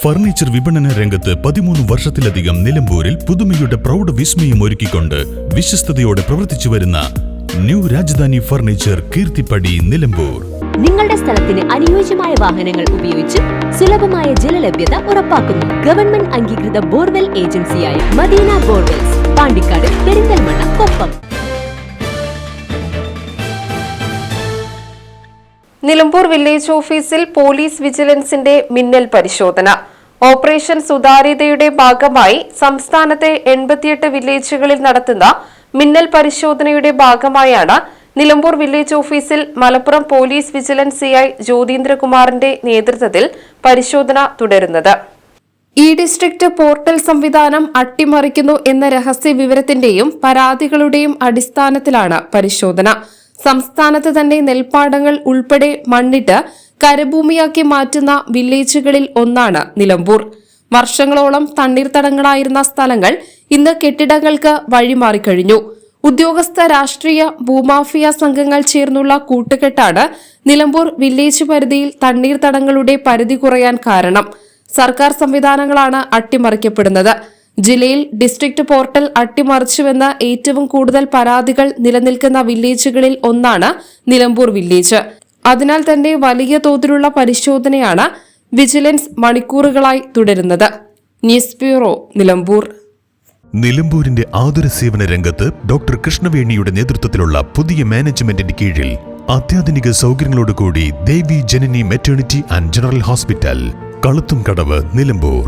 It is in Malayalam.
ഫർണിച്ചർ വിപണന രംഗത്ത് 13 വർഷത്തിലധികം നിലമ്പൂരിൽ പുതുമയുടെ പ്രൗഢ വിസ്മയം ഒരുക്കിക്കൊണ്ട് വിശ്വസ്തയോടെ പ്രവർത്തിച്ചു വരുന്ന ന്യൂ രാജധാനി ഫർണിച്ചർ കീർത്തിപ്പടി നിലമ്പൂർ. നിങ്ങളുടെ സ്ഥലത്തിന് അനുയോജ്യമായ വാഹനങ്ങൾ ഉപയോഗിച്ച് സുലഭമായ ജലലഭ്യത ഉറപ്പാക്കുന്നു. ഗവൺമെന്റ് അംഗീകൃത ബോർവെൽ ഏജൻസിയായ മദീന ബോർവെൽസ്, പാണ്ടിക്കാട്, പെരിന്തൽമണ്ണ, കൊപ്പം. നിലമ്പൂർ വില്ലേജ് ഓഫീസിൽ പോലീസ് വിജിലൻസിന്റെ മിന്നൽ പരിശോധന. ഓപ്പറേഷൻ സുതാര്യതയുടെ ഭാഗമായി സംസ്ഥാനത്തെ 88 വില്ലേജുകളിൽ നടത്തുന്ന മിന്നൽ പരിശോധനയുടെ ഭാഗമായാണ് നിലമ്പൂർ വില്ലേജ് ഓഫീസിൽ മലപ്പുറം പോലീസ് വിജിലൻസ് സിഐ ജ്യോതീന്ദ്രകുമാറിന്റെ നേതൃത്വത്തിൽ പരിശോധന തുടരുന്നത്. ഈ ഡിസ്ട്രിക്ട് പോർട്ടൽ സംവിധാനം അട്ടിമറിക്കുന്നു എന്ന രഹസ്യ വിവരത്തിന്റെയും പരാതികളുടെയും അടിസ്ഥാനത്തിലാണ് പരിശോധന. സംസ്ഥാനത്ത് തന്നെ നെൽപ്പാടങ്ങൾ ഉൾപ്പെടെ മണ്ണിട്ട് കരഭൂമിയാക്കി മാറ്റുന്ന വില്ലേജുകളിൽ ഒന്നാണ് നിലമ്പൂർ. വർഷങ്ങളോളം തണ്ണീർത്തടങ്ങളായിരുന്ന സ്ഥലങ്ങൾ ഇന്ന് കെട്ടിടങ്ങൾക്ക് വഴിമാറിക്കഴിഞ്ഞു. ഉദ്യോഗസ്ഥ രാഷ്ട്രീയ ഭൂമാഫിയ സംഘങ്ങൾ ചേർന്നുള്ള കൂട്ടുകെട്ടാണ് നിലമ്പൂർ വില്ലേജ് പരിധിയിൽ തണ്ണീർത്തടങ്ങളുടെ പരിധി കുറയാൻ കാരണം. സർക്കാർ സംവിധാനങ്ങളാണ് അട്ടിമറിക്കപ്പെടുന്നത്. ജില്ലയിൽ ഡിസ്ട്രിക്ട് പോർട്ടൽ അട്ടിമറിച്ചുവെന്ന് ഏറ്റവും കൂടുതൽ പരാതികൾ നിലനിൽക്കുന്ന വില്ലേജുകളിൽ ഒന്നാണ് നിലമ്പൂർ വില്ലേജ്. അതിനാൽ തന്നെ വലിയ തോതിലുള്ള പരിശോധനയാണ് വിജിലൻസ് മണിക്കൂറുകളായി തുടരുന്നത്. News bureau, Nilambur. നിലമ്പൂരിന്റെ ആതുര സേവന രംഗത്ത് ഡോക്ടർ കൃഷ്ണവേണിയുടെ നേതൃത്വത്തിലുള്ള പുതിയ മാനേജ്മെന്റിന്റെ കീഴിൽ അത്യാധുനിക സൗകര്യങ്ങളോടുകൂടി Devi Janani maternity and general hospital, Kaluthumkadavu, Nilambur.